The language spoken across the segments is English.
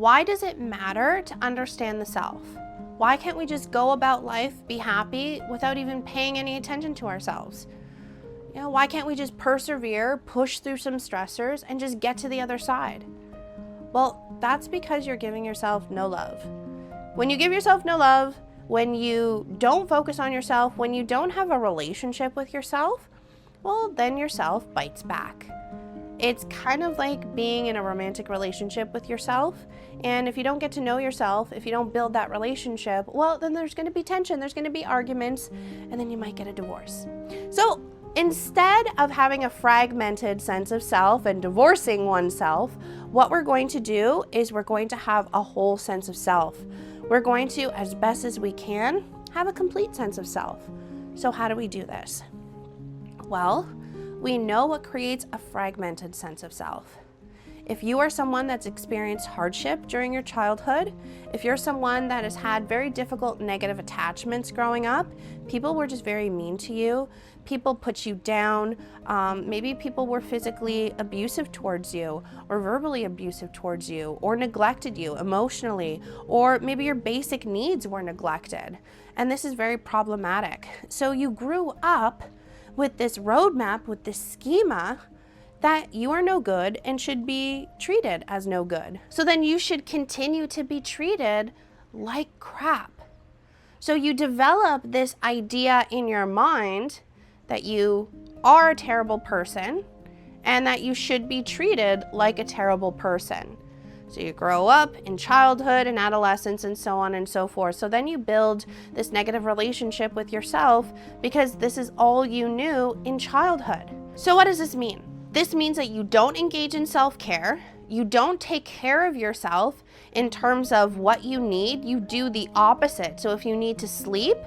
Why does it matter to understand the self? Why can't we just go about life, be happy, without even paying any attention to ourselves? Why can't we just persevere, push through some stressors, and just get to the other side? Well, that's because you're giving yourself no love. When you give yourself no love, when you don't focus on yourself, when you don't have a relationship with yourself, well, then yourself bites back. It's kind of like being in a romantic relationship with yourself. And if you don't get to know yourself, if you don't build that relationship, well, then there's going to be tension, there's going to be arguments, and then you might get a divorce. So instead of having a fragmented sense of self and divorcing oneself, what we're going to do is we're going to have a whole sense of self. We're going to, as best as we can, have a complete sense of self. So how do we do this? Well, we know what creates a fragmented sense of self. If you are someone that's experienced hardship during your childhood, if you're someone that has had very difficult negative attachments growing up, people were just very mean to you, people put you down, maybe people were physically abusive towards you or verbally abusive towards you or neglected you emotionally, or maybe your basic needs were neglected. And this is very problematic. So you grew up with this roadmap, with this schema that you are no good and should be treated as no good. So then you should continue to be treated like crap. So you develop this idea in your mind that you are a terrible person and that you should be treated like a terrible person. So you grow up in childhood and adolescence and so on and so forth. So then you build this negative relationship with yourself because this is all you knew in childhood. So what does this mean? This means that you don't engage in self-care. You don't take care of yourself in terms of what you need. You do the opposite. So if you need to sleep,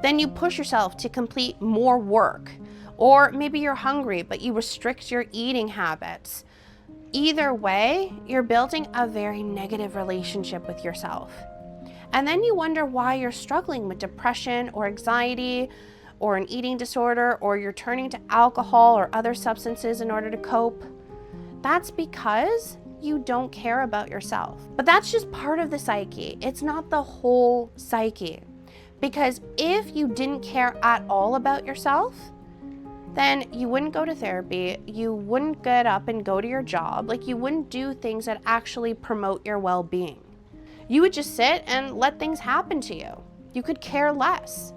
then you push yourself to complete more work. Or maybe you're hungry, but you restrict your eating habits. Either way, you're building a very negative relationship with yourself. And then you wonder why you're struggling with depression or anxiety or an eating disorder, or you're turning to alcohol or other substances in order to cope. That's because you don't care about yourself. But that's just part of the psyche. It's not the whole psyche. Because if you didn't care at all about yourself, then you wouldn't go to therapy, you wouldn't get up and go to your job, you wouldn't do things that actually promote your well-being. You would just sit and let things happen to you. You could care less,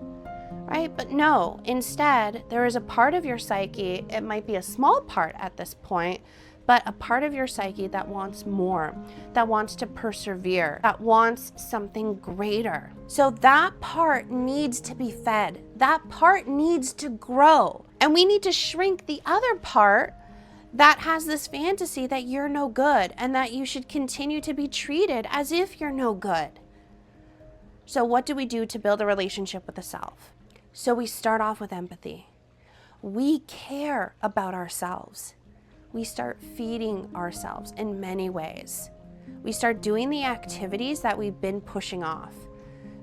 right? But no, instead, there is a part of your psyche, it might be a small part at this point, but a part of your psyche that wants more, that wants to persevere, that wants something greater. So that part needs to be fed. That part needs to grow. And we need to shrink the other part that has this fantasy that you're no good and that you should continue to be treated as if you're no good. So what do we do to build a relationship with the self? So we start off with empathy. We care about ourselves. We start feeding ourselves in many ways. We start doing the activities that we've been pushing off.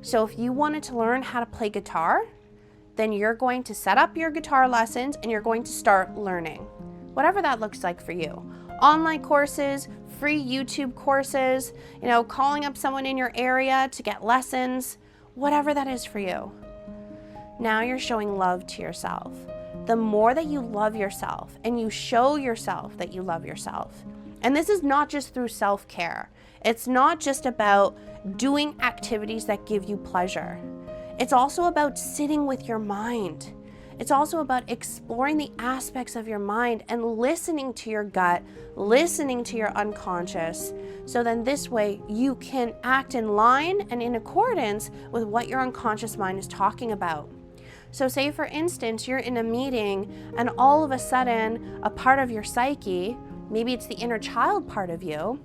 So if you wanted to learn how to play guitar, then you're going to set up your guitar lessons and you're going to start learning. Whatever that looks like for you. Online courses, free YouTube courses, calling up someone in your area to get lessons, whatever that is for you. Now you're showing love to yourself. The more that you love yourself and you show yourself that you love yourself, and this is not just through self-care. It's not just about doing activities that give you pleasure. It's also about sitting with your mind. It's also about exploring the aspects of your mind and listening to your gut, listening to your unconscious. So then this way you can act in line and in accordance with what your unconscious mind is talking about. So say for instance, you're in a meeting and all of a sudden a part of your psyche, maybe it's the inner child part of you,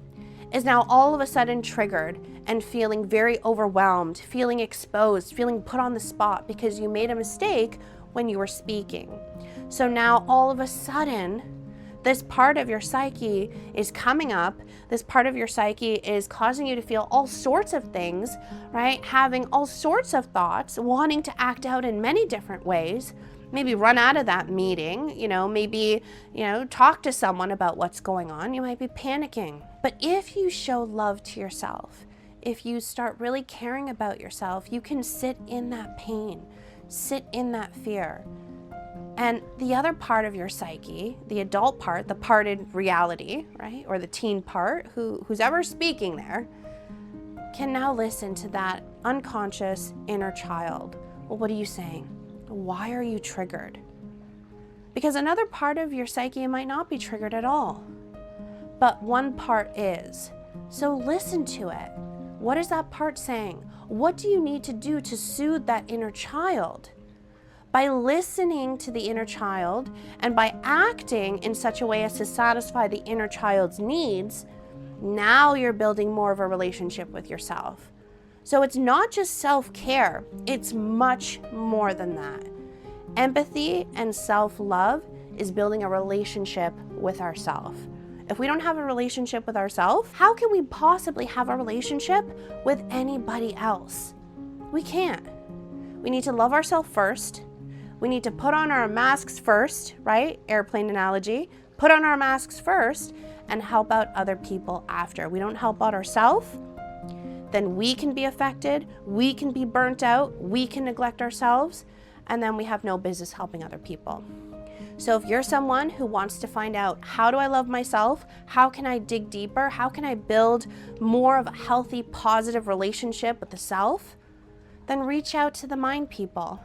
is now all of a sudden triggered and feeling very overwhelmed, feeling exposed, feeling put on the spot because you made a mistake when you were speaking. So now all of a sudden, this part of your psyche is coming up. This part of your psyche is causing you to feel all sorts of things, right? Having all sorts of thoughts, wanting to act out in many different ways. maybe run out of that meeting, maybe, talk to someone about what's going on. You might be panicking. But if you show love to yourself, if you start really caring about yourself, you can sit in that pain, sit in that fear. And the other part of your psyche, the adult part, the part in reality, right, or the teen part, who's ever speaking there, can now listen to that unconscious inner child. Well, what are you saying? Why are you triggered? Because another part of your psyche might not be triggered at all, but one part is. So listen to it. What is that part saying? What do you need to do to soothe that inner child? By listening to the inner child and by acting in such a way as to satisfy the inner child's needs, now you're building more of a relationship with yourself. So it's not just self-care, it's much more than that. Empathy and self-love is building a relationship with ourselves. If we don't have a relationship with ourselves, how can we possibly have a relationship with anybody else? We can't. We need to love ourselves first. We need to put on our masks first, right? Airplane analogy. Put on our masks first and help out other people after. We don't help out ourselves, then we can be affected, we can be burnt out, we can neglect ourselves, and then we have no business helping other people. So if you're someone who wants to find out, how do I love myself? How can I dig deeper? How can I build more of a healthy, positive relationship with the self? Then reach out to the Mind People.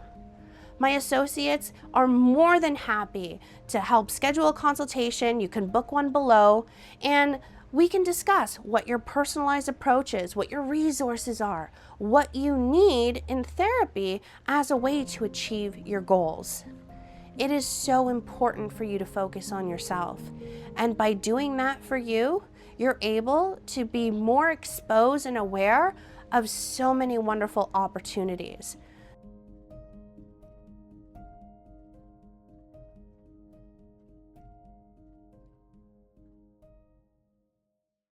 My associates are more than happy to help schedule a consultation. You can book one below, and we can discuss what your personalized approach is, what your resources are, what you need in therapy as a way to achieve your goals. It is so important for you to focus on yourself. And by doing that for you, you're able to be more exposed and aware of so many wonderful opportunities.